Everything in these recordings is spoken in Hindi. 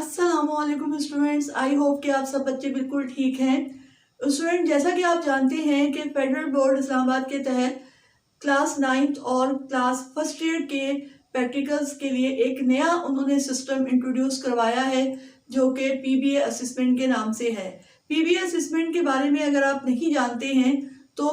अस्सलामुअलैकुम स्टूडेंट्स, आई होप कि आप सब बच्चे बिल्कुल ठीक हैं। स्टूडेंट, जैसा कि आप जानते हैं कि फेडरल बोर्ड इस्लामाबाद के तहत क्लास 9th और क्लास फर्स्ट ईयर के प्रैक्टिकल्स के लिए एक नया उन्होंने सिस्टम इंट्रोड्यूस करवाया है जो कि पीबीए असेसमेंट के नाम से है। पीबीए असेसमेंट के बारे में अगर आप नहीं जानते हैं तो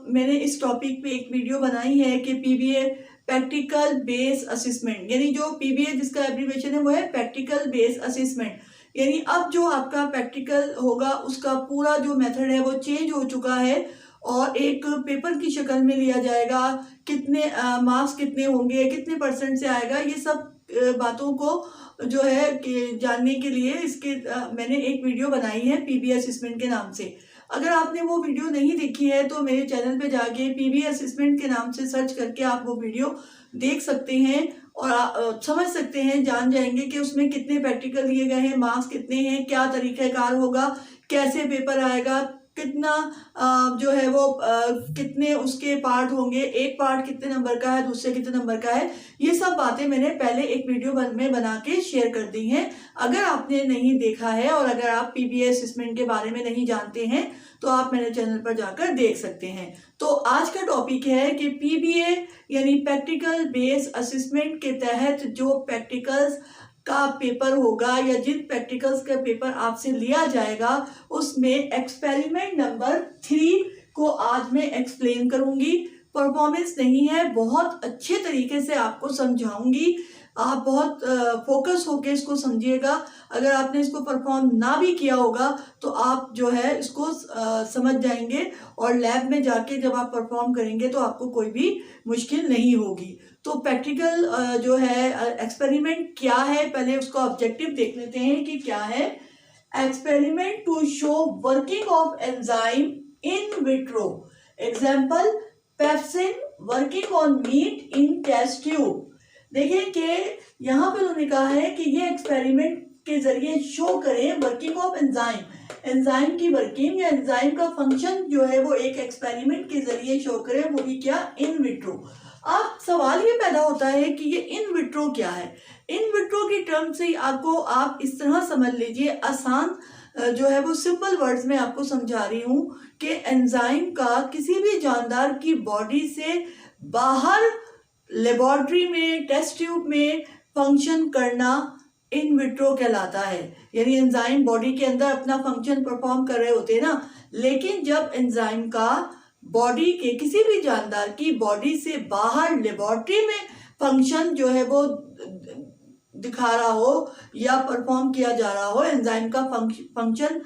मैंने इस टॉपिक पे एक वीडियो बनाई है कि पीबीए प्रैक्टिकल बेस असेसमेंट, यानी जो पीबीए जिसका एब्रीविएशन है वो है प्रैक्टिकल बेस असेसमेंट। यानी अब जो आपका प्रैक्टिकल होगा उसका पूरा जो मेथड है वो चेंज हो चुका है और एक पेपर की शक्ल में लिया जाएगा। कितने मार्क्स कितने होंगे, कितने परसेंट से आएगा, ये सब बातों को जो है कि जानने के लिए इसके मैंने एक वीडियो बनाई है पीबीए असेसमेंट के नाम से। अगर आपने वो वीडियो नहीं देखी है तो मेरे चैनल पे जाके पीबीए असेसमेंट के नाम से सर्च करके आप वो वीडियो देख सकते हैं और समझ सकते हैं, जान जाएंगे कि उसमें कितने प्रैक्टिकल लिए गए हैं, मार्क्स कितने हैं, क्या तरीक़ाकार होगा, कैसे पेपर आएगा, कितना जो है वो कितने उसके पार्ट होंगे, एक पार्ट कितने नंबर का है, दूसरे कितने नंबर का है। ये सब बातें मैंने पहले एक वीडियो में बना के शेयर कर दी हैं। अगर आपने नहीं देखा है और अगर आप पीबीए असेसमेंट के बारे में नहीं जानते हैं तो आप मेरे चैनल पर जाकर देख सकते हैं। तो आज का टॉपिक है कि पीबीए यानी प्रैक्टिकल बेस असेसमेंट के तहत जो प्रैक्टिकल्स का पेपर होगा या जिन प्रैक्टिकल्स का पेपर आपसे लिया जाएगा उसमें एक्सपेरिमेंट नंबर 3 को आज मैं एक्सप्लेन करूंगी। परफॉर्मेंस नहीं है, बहुत अच्छे तरीके से आपको समझाऊंगी। आप बहुत फोकस होके इसको समझिएगा। अगर आपने इसको परफॉर्म ना भी किया होगा तो आप जो है इसको समझ जाएंगे और लैब में जाके जब आप परफॉर्म करेंगे तो आपको कोई भी मुश्किल नहीं होगी। तो प्रैक्टिकल जो है एक्सपेरिमेंट क्या है, पहले उसका ऑब्जेक्टिव देख लेते हैं कि क्या है। Experiment to show working of enzyme in vitro, example pepsin working on meat in test tube. देखिए कि यहाँ पे उन्होंने कहा है कि ये एक्सपेरिमेंट के जरिए शो करें वर्किंग ऑफ एंजाइम, एंजाइम की वर्किंग या एंजाइम का फंक्शन जो है वो एक एक्सपेरिमेंट के जरिए शो करें, वो भी क्या, इन विट्रो। अब सवाल ये पैदा होता है कि ये इन विट्रो क्या है। इन विट्रो की टर्म से आपको आप इस तरह समझ लीजिए, आसान जो है वो सिंपल वर्ड्स में आपको समझा रही हूँ कि एंजाइम का किसी भी जानदार की बॉडी से बाहर लेबोरेटरी में, टेस्ट ट्यूब में फंक्शन करना इन विट्रो कहलाता है। यानी एंजाइम बॉडी के अंदर अपना फंक्शन परफॉर्म कर रहे होते हैं ना, लेकिन जब एंजाइम का बॉडी के किसी भी जानदार की बॉडी से बाहर लेबोरेटरी में फंक्शन जो है वो दिखा रहा हो या परफॉर्म किया जा रहा हो, एंजाइम का फंक्शन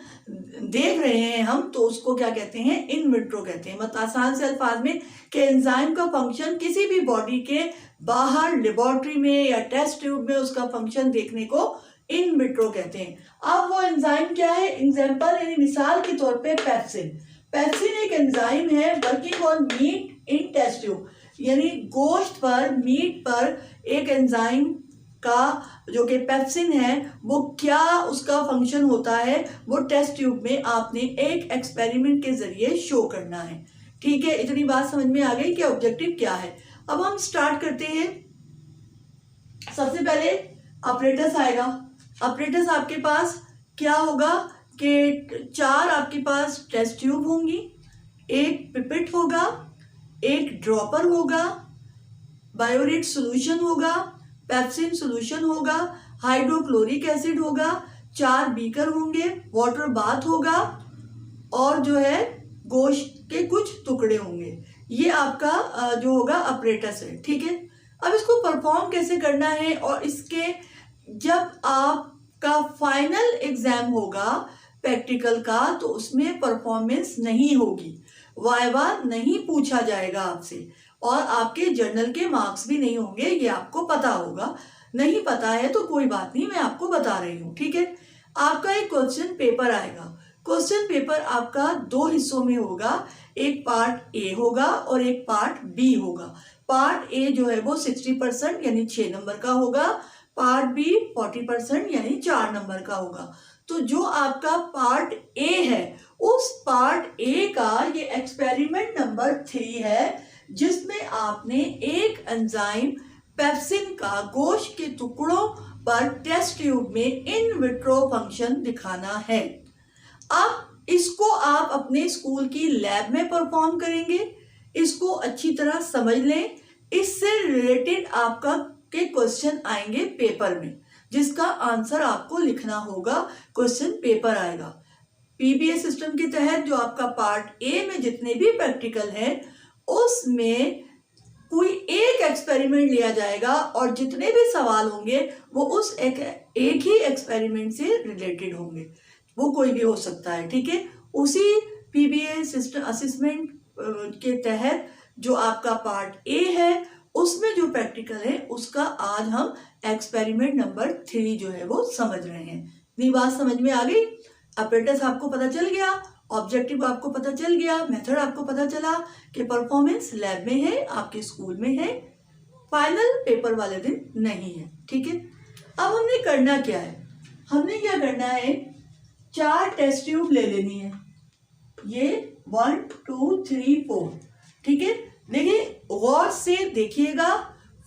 देख रहे हैं हम, तो उसको क्या कहते हैं, इन विट्रो कहते हैं। मतलब आसान से अल्फाज में कि एंजाइम का फंक्शन किसी भी बॉडी के बाहर लेबोरेटरी में या टेस्ट ट्यूब में उसका फंक्शन देखने को इन विट्रो कहते हैं। अब वो एंजाइम क्या है, एग्जाम्पल यानी मिसाल के तौर पे पेप्सिन। पेप्सिन एक एंजाइम है working on meat in test tube, यानी गोश्त पर, मीट पर एक एंजाइम का जो कि पेप्सिन है वो क्या उसका फंक्शन होता है, वो टेस्ट ट्यूब में आपने एक एक्सपेरिमेंट के जरिए शो करना है। ठीक है, इतनी बात समझ में आ गई कि ऑब्जेक्टिव क्या है। अब हम स्टार्ट करते हैं। सबसे पहले ऑपरेटस आएगा। ऑपरेटस आपके पास क्या होगा कि 4 आपके पास टेस्ट ट्यूब होंगी, एक पिपेट होगा, एक ड्रॉपर होगा, बायोरेट सोल्यूशन होगा, पेप्सिन सोल्यूशन होगा, हाइड्रोक्लोरिक एसिड होगा, 4 बीकर होंगे, वाटर बाथ होगा और जो है गोश्त के कुछ टुकड़े होंगे। ये आपका जो होगा अपरेटस है। ठीक है, अब इसको परफॉर्म कैसे करना है और इसके जब आपका फाइनल एग्जाम होगा प्रैक्टिकल का तो उसमें परफॉर्मेंस नहीं होगी, वाइवा नहीं पूछा जाएगा आपसे और आपके जर्नल के मार्क्स भी नहीं होंगे, ये आपको पता होगा। नहीं पता है तो कोई बात नहीं, मैं आपको बता रही हूँ। ठीक है, आपका एक क्वेश्चन पेपर आएगा। क्वेश्चन पेपर आपका 2 हिस्सों में होगा, एक पार्ट ए होगा और एक पार्ट बी होगा। पार्ट ए जो है वो 60% यानी 6 नंबर का होगा, पार्ट बी 40% यानी 4 नंबर का होगा। तो जो आपका पार्ट ए है उस पार्ट ए का ये एक्सपेरिमेंट नंबर 3 है, जिसमें आपने एक एंजाइम पेप्सिन का गोश्त के टुकड़ों पर टेस्ट ट्यूब में इन विट्रो फंक्शन दिखाना है। अब इसको आप अपने स्कूल की लैब में परफॉर्म करेंगे। इसको अच्छी तरह समझ लें। इससे रिलेटेड आपका के क्वेश्चन आएंगे पेपर में, जिसका आंसर आपको लिखना होगा। क्वेश्चन पेपर आएगा। पीबीएस सिस्टम के तहत जो आपका पार्ट ए में जितने भी प्रैक्टिकल हैं, उसमें कोई एक एक्सपेरिमेंट लिया जाएगा और जितने भी सवाल होंगे वो उस एक ही एक्सपेरिमेंट से रिलेटेड होंगे। वो कोई भी हो सकता है, ठीक है। उसी पीबीएस सिस्टम असेसमेंट के तहत जो आपका पार्ट ए है, उसमें जो प्रैक्टिकल है उसका आज हम एक्सपेरिमेंट नंबर 3 जो है वो समझ रहे हैं। इतनी बात समझ में आ गई। अपरेटस आपको पता चल गया, ऑब्जेक्टिव आपको पता चल गया, मेथड आपको पता चला कि परफॉर्मेंस लैब में है, आपके स्कूल में है, फाइनल पेपर वाले दिन नहीं है, ठीक है। अब हमने करना क्या है? हमने क्या करना है, 4 टेस्ट ट्यूब ले लेनी है। ये 1 2 3 4, ठीक है। देखिए, गौर से देखिएगा,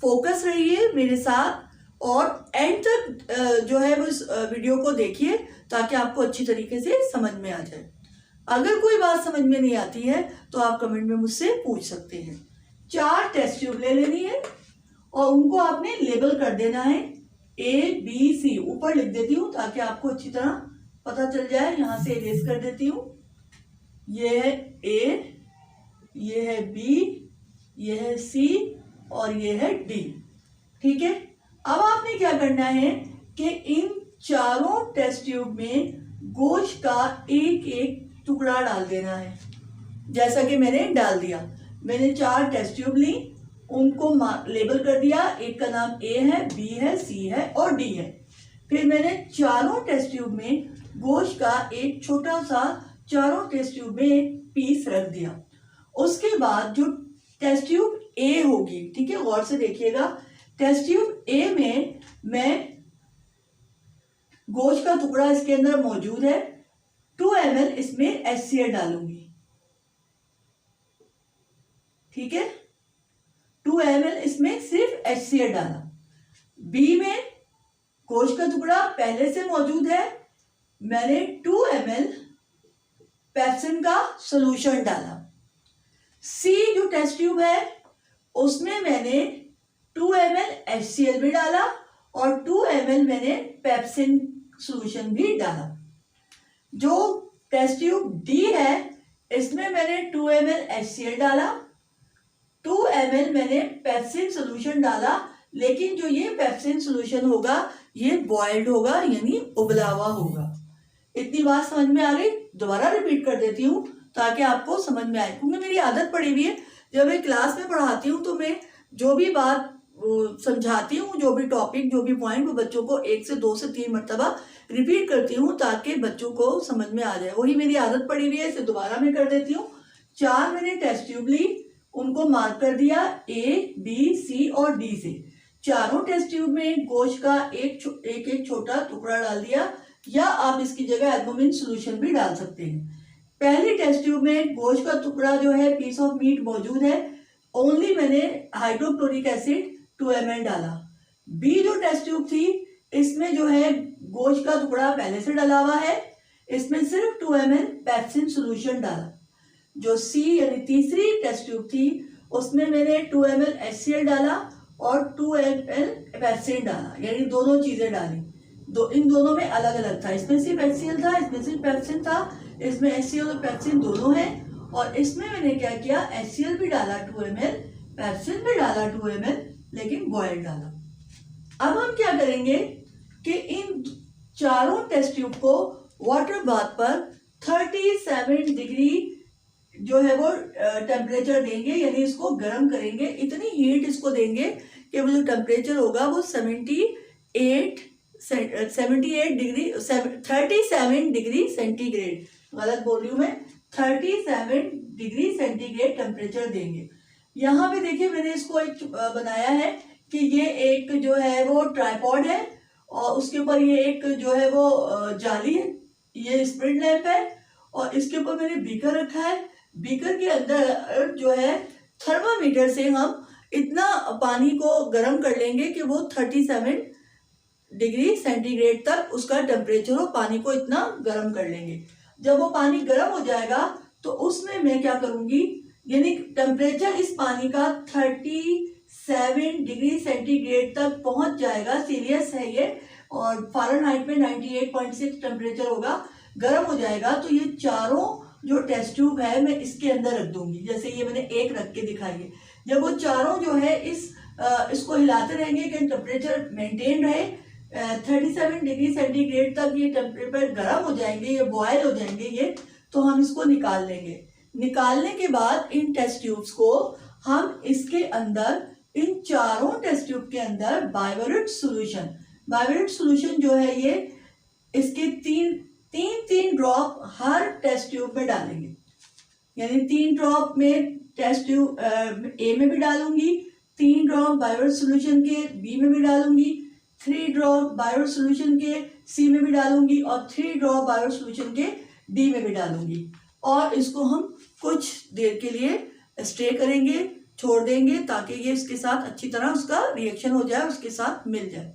फोकस रहिए मेरे साथ और एंड तक जो है वो इस वीडियो को देखिए, ताकि आपको अच्छी तरीके से समझ में आ जाए। अगर कोई बात समझ में नहीं आती है तो आप कमेंट में मुझसे पूछ सकते हैं। 4 टेस्ट ट्यूब ले लेनी है और उनको आपने लेबल कर देना है ABC। ऊपर लिख देती हूँ ताकि आपको अच्छी तरह पता चल जाए। यहाँ से इरेज कर देती हूँ। ये है A, ये है B, ये है C और ये है D, ठीक है। अब आपने क्या करना है कि इन चारों टेस्ट ट्यूब में गोश्त का एक एक टुकड़ा डाल देना है, जैसा कि मैंने डाल दिया। मैंने 4 टेस्ट ट्यूब ली, उनको लेबल कर दिया। एक का नाम A है, B है, C है और D है। फिर मैंने चारों टेस्ट ट्यूब में गोश्त का एक छोटा सा चारों टेस्ट ट्यूब में पीस रख दिया। उसके बाद जो टेस्ट ट्यूब A होगी, ठीक है, गौर से देखिएगा। टेस्ट ट्यूब A में मैं गोश्त का टुकड़ा इसके अंदर मौजूद है, 2 ml इसमें HCl डालूंगी, ठीक है। 2 ml इसमें सिर्फ HCl डाला। B में गोश्त का टुकड़ा पहले से मौजूद है, मैंने 2 ml पेप्सिन का सॉल्यूशन डाला। C जो टेस्ट ट्यूब है उसमें मैंने 2 ml HCl भी डाला और 2 ml मैंने पेप्सिन सॉल्यूशन भी डाला। जो टेस्ट ट्यूब D है इसमें मैंने 2 ml HCl डाला, 2 ml मैंने पेप्सिन सॉल्यूशन डाला। लेकिन जो ये पेप्सिन सॉल्यूशन होगा ये बॉइल्ड होगा, यानी उबला हुआ होगा। इतनी बात समझ में आ गई? दोबारा रिपीट कर देती हूँ ताकि आपको समझ में आए, क्योंकि मेरी आदत पड़ी हुई है जब मैं क्लास में पढ़ाती हूँ तो मैं जो भी बात समझाती हूँ, जो भी टॉपिक, जो भी पॉइंट, वो बच्चों को 1 से 2 से 3 मरतबा रिपीट करती हूँ ताकि बच्चों को समझ में आ जाए। वही मेरी आदत पड़ी हुई है, इसे दोबारा मैं कर देती हूँ। 4 मैंने टेस्ट ट्यूब ली, उनको मार्क कर दिया A, B, C और D से। चारों टेस्ट ट्यूब में गोश्त का एक छोटा टुकड़ा डाल दिया, या आप इसकी जगह एल्बुमिन सॉल्यूशन भी डाल सकते हैं। पहली टेस्ट ट्यूब में गोश्त का टुकड़ा जो है, पीस ऑफ मीट मौजूद है, ओनली मैंने हाइड्रोक्लोरिक एसिड 2 ml डाला। बी जो टेस्ट ट्यूब थी इसमें जो है गोश्त का टुकड़ा पहले से डाला हुआ है, इसमें सिर्फ 2 ml पेप्सिन सॉल्यूशन डाला। जो सी यानी तीसरी टेस्ट ट्यूब थी उसमें मैंने 2 ml HCl डाला और 2 ml पेप्सिन डाला, यानी दोनों चीजें डाली। इन दोनों में अलग अलग था, इसमें सिर्फ HCl था, इसमें सिर्फ पेप्सिन था। इसमें HCl और पेप्सिन दोनों है, और इसमें मैंने क्या किया, HCl भी डाला 2 ml, पेप्सिन भी डाला 2 ml, लेकिन बॉइल्ड डाला। अब हम क्या करेंगे कि इन चारों टेस्ट ट्यूब को वाटर बाथ पर 37 डिग्री जो है वो टेम्परेचर देंगे, यानी इसको गर्म करेंगे। इतनी हीट इसको देंगे कि वो जो टेम्परेचर होगा वो 37 डिग्री सेंटीग्रेड, गलत बोल रही हूँ मैं, 37 डिग्री सेंटीग्रेड टेम्परेचर देंगे। यहाँ पे देखिए मैंने इसको एक बनाया है कि ये एक जो है वो ट्राइपॉड है और उसके ऊपर ये एक जो है वो जाली है, ये स्प्रिट लैंप है, और इसके ऊपर मैंने बीकर रखा है। बीकर के अंदर जो है थर्मामीटर से हम इतना पानी को गर्म कर लेंगे कि वो 37 डिग्री सेंटीग्रेड तक उसका टेम्परेचर हो, पानी को इतना गर्म कर लेंगे। जब वो पानी गर्म हो जाएगा तो उसमें मैं क्या करूंगी, यानी टेम्परेचर इस पानी का 37 डिग्री सेंटीग्रेड तक पहुंच जाएगा, सेल्सियस है ये, और फारेनहाइट में 98.6 टेम्परेचर होगा, गर्म हो जाएगा। तो ये चारों जो टेस्ट ट्यूब है मैं इसके अंदर रख दूंगी, जैसे ये मैंने एक रख के दिखाई है। जब वो चारों जो है इसको हिलाते रहेंगे कि टेम्परेचर मेंटेन रहे, 37 डिग्री सेंटीग्रेड तक ये टेम्परेचर गर्म हो जाएंगे, ये बॉयल हो जाएंगे ये, तो हम इसको निकाल लेंगे। निकालने के बाद इन टेस्ट ट्यूब्स को हम इसके अंदर, इन चारों टेस्ट ट्यूब के अंदर बाइवरेट सॉल्यूशन जो है ये इसके तीन ड्रॉप हर टेस्ट ट्यूब में डालेंगे। यानी 3 ड्रॉप में टेस्ट ट्यूब ए में भी डालूंगी, 3 ड्रॉप बाइवरेट सॉल्यूशन के बी में भी डालूंगी, 3 ड्रॉप बाइवरेट सॉल्यूशन के सी में भी डालूंगी, और 3 ड्रॉप बाइवरेट सॉल्यूशन के डी में भी डालूंगी। और इसको हम कुछ देर के लिए स्टे करेंगे, छोड़ देंगे, ताकि ये इसके साथ अच्छी तरह उसका रिएक्शन हो जाए, उसके साथ मिल जाए।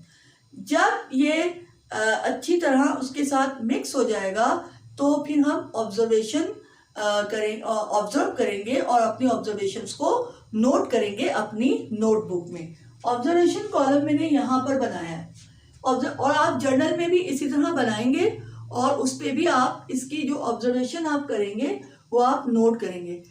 जब ये अच्छी तरह उसके साथ मिक्स हो जाएगा तो फिर हम ऑब्जर्व करेंगे और अपनी ऑब्जर्वेशंस को नोट करेंगे अपनी नोटबुक में। ऑब्जर्वेशन कॉलम मैंने यहाँ पर बनाया है, और आप जर्नल में भी इसी तरह बनाएंगे, और उस पर भी आप इसकी जो ऑब्जर्वेशन आप करेंगे वो आप नोट करेंगे।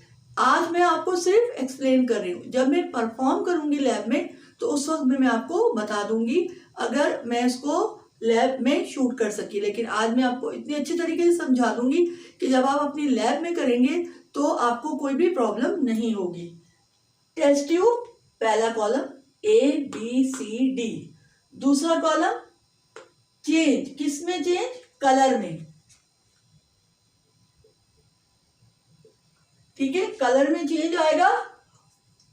आज मैं आपको सिर्फ एक्सप्लेन कर रही हूँ, जब मैं परफॉर्म करूंगी लैब में तो उस वक्त में मैं आपको बता दूंगी, अगर मैं इसको लैब में शूट कर सकी। लेकिन आज मैं आपको इतनी अच्छी तरीके से समझा दूंगी कि जब आप अपनी लैब में करेंगे तो आपको कोई भी प्रॉब्लम नहीं होगी। टेस्ट ट्यूब पहला कॉलम ABCD, दूसरा कॉलम चेंज, किसमें चेंज, कलर में, ठीक है, कलर में चेंज आएगा।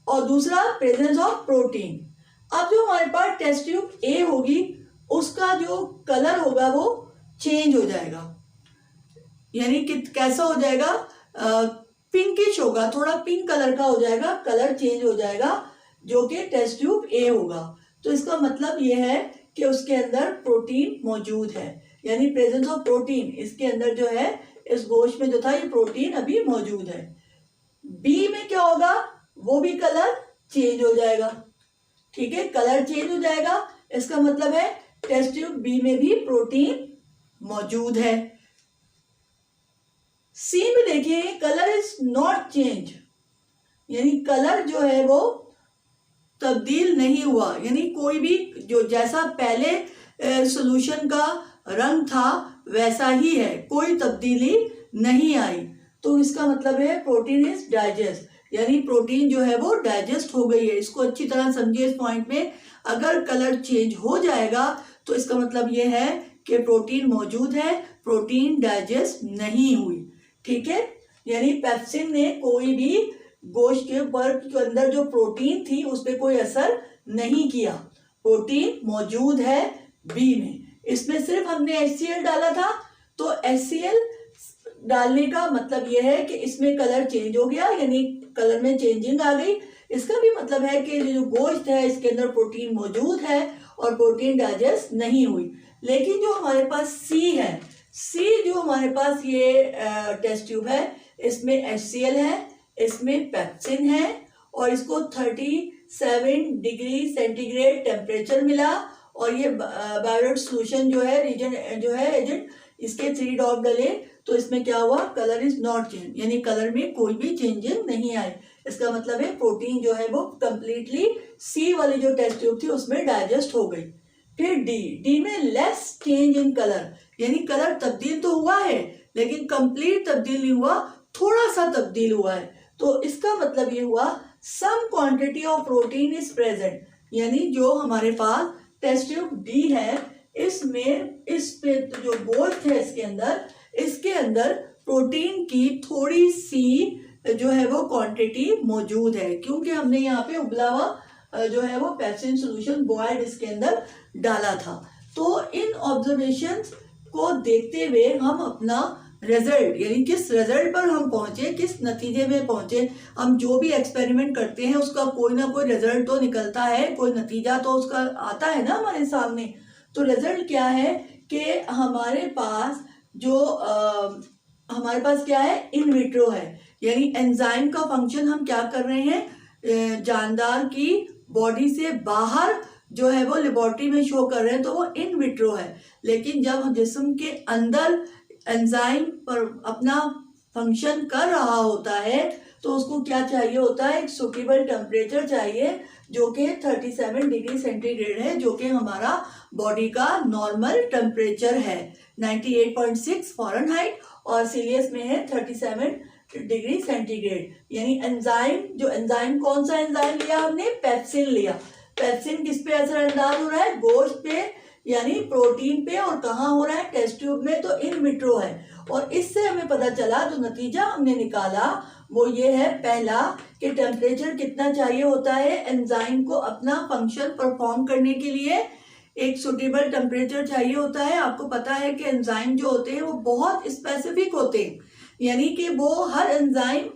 और दूसरा प्रेजेंस ऑफ प्रोटीन। अब जो हमारे पास टेस्ट ट्यूब ए होगी उसका जो कलर होगा वो चेंज हो जाएगा, यानी कि कैसा हो जाएगा, पिंकिश होगा, थोड़ा पिंक कलर का हो जाएगा, कलर चेंज हो जाएगा, जो कि टेस्ट ट्यूब ए होगा। तो इसका मतलब ये है कि उसके अंदर प्रोटीन मौजूद है, यानी प्रेजेंस ऑफ प्रोटीन इसके अंदर जो है, इस गोश्त में जो था ये प्रोटीन अभी मौजूद है। बी में क्या होगा, वो भी कलर चेंज हो जाएगा, ठीक है, कलर चेंज हो जाएगा, इसका मतलब है टेस्ट ट्यूब बी में भी प्रोटीन मौजूद है। सी में देखिए कलर इज नॉट चेंज, यानी कलर जो है वो तब्दील नहीं हुआ, यानी कोई भी जो जैसा पहले सॉल्यूशन का रंग था वैसा ही है, कोई तब्दीली नहीं आई। तो इसका मतलब है प्रोटीन इज डाइजेस्ट, यानी प्रोटीन जो है वो डाइजेस्ट हो गई है। इसको अच्छी तरह समझिए इस पॉइंट में, अगर कलर चेंज हो जाएगा तो इसका मतलब ये है कि प्रोटीन मौजूद है, प्रोटीन डाइजेस्ट नहीं हुई, ठीक है। यानी पेप्सिन ने कोई भी गोश्त के ऊपर के अंदर जो प्रोटीन थी उस पर कोई असर नहीं किया, प्रोटीन मौजूद है बी में। इसमें सिर्फ हमने HCl डाला था, तो HCl डालने का मतलब यह है कि इसमें कलर चेंज हो गया, यानी कलर में चेंजिंग आ गई। इसका भी मतलब है कि जो गोश्त है इसके अंदर प्रोटीन मौजूद है और प्रोटीन डाइजेस्ट नहीं हुई। लेकिन जो हमारे पास सी है, सी जो हमारे पास ये टेस्ट ट्यूब है, इसमें HCl है, इसमें पेप्सिन है, और इसको 37 डिग्री सेंटीग्रेड टेम्परेचर मिला, और ये बायोरेट सॉल्यूशन जो है एजेंट इसके 3 ड्रॉप डले, तो इसमें क्या हुआ, कलर इज नॉट चेंज, यानी कलर में कोई भी चेंजिंग नहीं आई। इसका मतलब है प्रोटीन जो है वो कंप्लीटली सी वाली जो टेस्ट ट्यूब थी उसमें डाइजेस्ट हो गई। फिर डी में लेस चेंज इन कलर, यानी कलर तब्दील तो हुआ है लेकिन कंप्लीट तब्दील नहीं हुआ, थोड़ा सा तब्दील हुआ है। तो इसका मतलब ये हुआ some quantity of protein is present, यानी जो हमारे पास टेस्ट ट्यूब डी है इसमें इस पे जो गोश्त है इसके अंदर प्रोटीन की थोड़ी सी जो है वो क्वांटिटी मौजूद है, क्योंकि हमने यहाँ पे उबला हुआ जो है वो पेप्सिन सॉल्यूशन बॉयल्ड इसके अंदर डाला था। तो इन ऑब्जर्वेशंस को देखते हुए हम अपना रिजल्ट, यानी किस रिजल्ट पर हम पहुंचे, किस नतीजे में पहुंचे, हम जो भी एक्सपेरिमेंट करते हैं उसका कोई ना कोई रिजल्ट तो निकलता है, कोई नतीजा तो उसका आता है ना हमारे सामने। तो रिजल्ट क्या है कि हमारे पास क्या है, इन विट्रो है, यानी एंजाइम का फंक्शन हम क्या कर रहे हैं, जानदार की बॉडी से बाहर जो है वो लेबोरेटरी में शो कर रहे हैं, तो वो इन विट्रो है। लेकिन जब हम जिस्म के अंदर एंजाइम पर अपना फंक्शन कर रहा होता है तो उसको क्या चाहिए होता है, एक सूटेबल टेम्परेचर चाहिए जो कि 37 डिग्री सेंटीग्रेड है, जो कि हमारा बॉडी का नॉर्मल टेम्परेचर है 98.6 फ़ारेनहाइट और सीलियस में है 37 डिग्री सेंटीग्रेड। यानी एंजाइम कौन सा एंजाइम लिया हमने, पेप्सिन लिया। पेप्सिन किस पे असरअंदाज हो रहा है, गोश्त पे यानी प्रोटीन पे, और कहाँ हो रहा है, टेस्ट ट्यूब में, तो इन विट्रो है। और इससे हमें पता चला, जो नतीजा हमने निकाला वो ये है, पहला कि टेम्परेचर कितना चाहिए होता है एंजाइम को अपना फंक्शन परफॉर्म करने के लिए, एक सूटेबल टेम्परेचर चाहिए होता है। आपको पता है कि एंजाइम जो होते हैं वो बहुत स्पेसिफिक होते हैं, यानी कि वो हर एंजाइम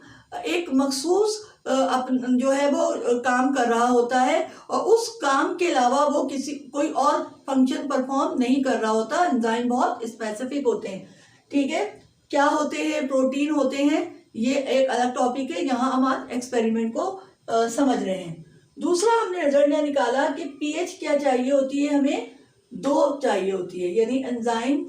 एक मखसूस जो है वो काम कर रहा होता है और उस काम के अलावा वो कोई और फंक्शन परफॉर्म नहीं कर रहा होता। एंजाइम बहुत स्पेसिफिक होते हैं, ठीक है। क्या होते हैं, प्रोटीन होते हैं, ये एक अलग टॉपिक है, यहाँ हम आज एक्सपेरिमेंट को समझ रहे हैं। दूसरा हमने रिजल्ट निकाला कि पीएच क्या चाहिए होती है, हमें 2 चाहिए होती है, यानी एंजाइम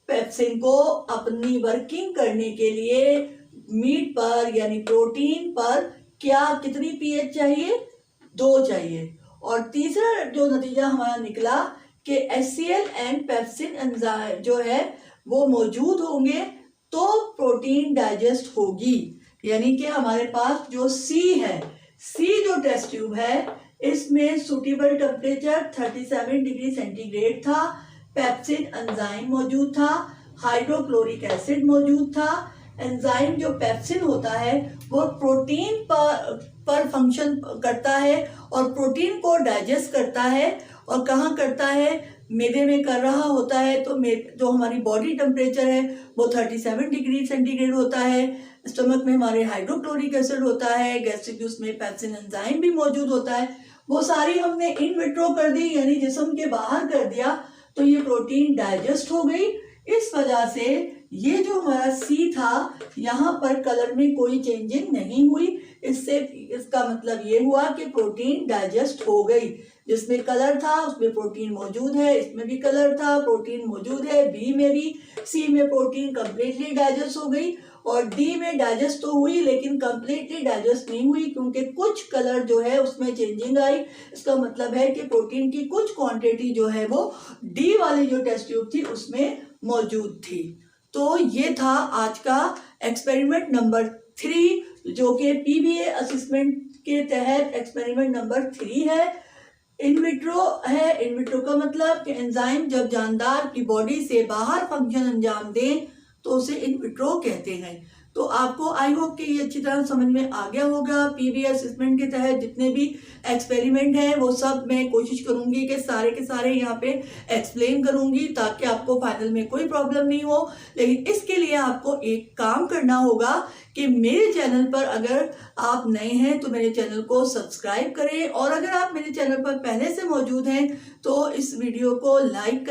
पेप्सिन को अपनी वर्किंग करने के लिए मीट पर यानी प्रोटीन पर कितनी पीएच चाहिए, 2 चाहिए। और तीसरा जो नतीजा हमारा निकला कि HCl एंड पेप्सिन एंजाइम जो है वो मौजूद होंगे तो प्रोटीन डाइजेस्ट होगी। यानी कि हमारे पास जो C है, C जो टेस्ट ट्यूब है, इसमें सूटेबल टेम्परेचर 37 डिग्री सेंटीग्रेड था, पेप्सिन एंजाइम मौजूद था, हाइड्रोक्लोरिक एसिड मौजूद था। एंजाइम जो पेप्सिन होता है वो प्रोटीन पर फंक्शन करता है और प्रोटीन को डाइजेस्ट करता है, और कहाँ करता है, मैदे में कर रहा होता है। तो जो हमारी बॉडी टेम्परेचर है वो 37 डिग्री सेंटीग्रेड होता है। स्टमक में हमारे हाइड्रोक्लोरिक एसिड होता है, गैस्ट्रिक जूस में पेप्सिन एंजाइम भी मौजूद होता है। वो सारी हमने इन विट्रो कर दी, यानी जिस्म के बाहर कर दिया, तो ये प्रोटीन डाइजेस्ट हो गई। इस वजह से ये जो हमारा C था, यहाँ पर कलर में कोई चेंजिंग नहीं हुई। इसका मतलब ये हुआ कि प्रोटीन डाइजेस्ट हो गई। जिसमें कलर था उसमें प्रोटीन मौजूद है, इसमें भी कलर था, प्रोटीन मौजूद है, B में भी। C में प्रोटीन कंप्लीटली डाइजेस्ट हो गई और D में डाइजेस्ट तो हुई लेकिन कंप्लीटली डाइजेस्ट नहीं हुई, क्योंकि कुछ कलर जो है उसमें चेंजिंग आई। इसका मतलब है कि प्रोटीन की कुछ क्वांटिटी जो है वो D वाली जो टेस्ट ट्यूब थी उसमें मौजूद थी। तो ये था आज का एक्सपेरिमेंट नंबर 3, जो कि PBA असेसमेंट के तहत एक्सपेरिमेंट नंबर 3 है। इन विट्रो है। इन विट्रो का मतलब कि एंजाइम जब जानदार की बॉडी से बाहर फंक्शन अंजाम दें तो उसे इन विट्रो कहते हैं। तो आपको आई होप कि ये अच्छी तरह समझ में आ गया होगा। PBA असेसमेंट के तहत जितने भी एक्सपेरिमेंट हैं वो सब मैं कोशिश करूंगी कि सारे के सारे यहाँ पे एक्सप्लेन करूंगी, ताकि आपको फाइनल में कोई प्रॉब्लम नहीं हो। लेकिन इसके लिए आपको एक काम करना होगा कि मेरे चैनल पर अगर आप नए हैं तो मेरे चैनल को सब्सक्राइब करें, और अगर आप मेरे चैनल पर पहले से मौजूद हैं तो इस वीडियो को लाइक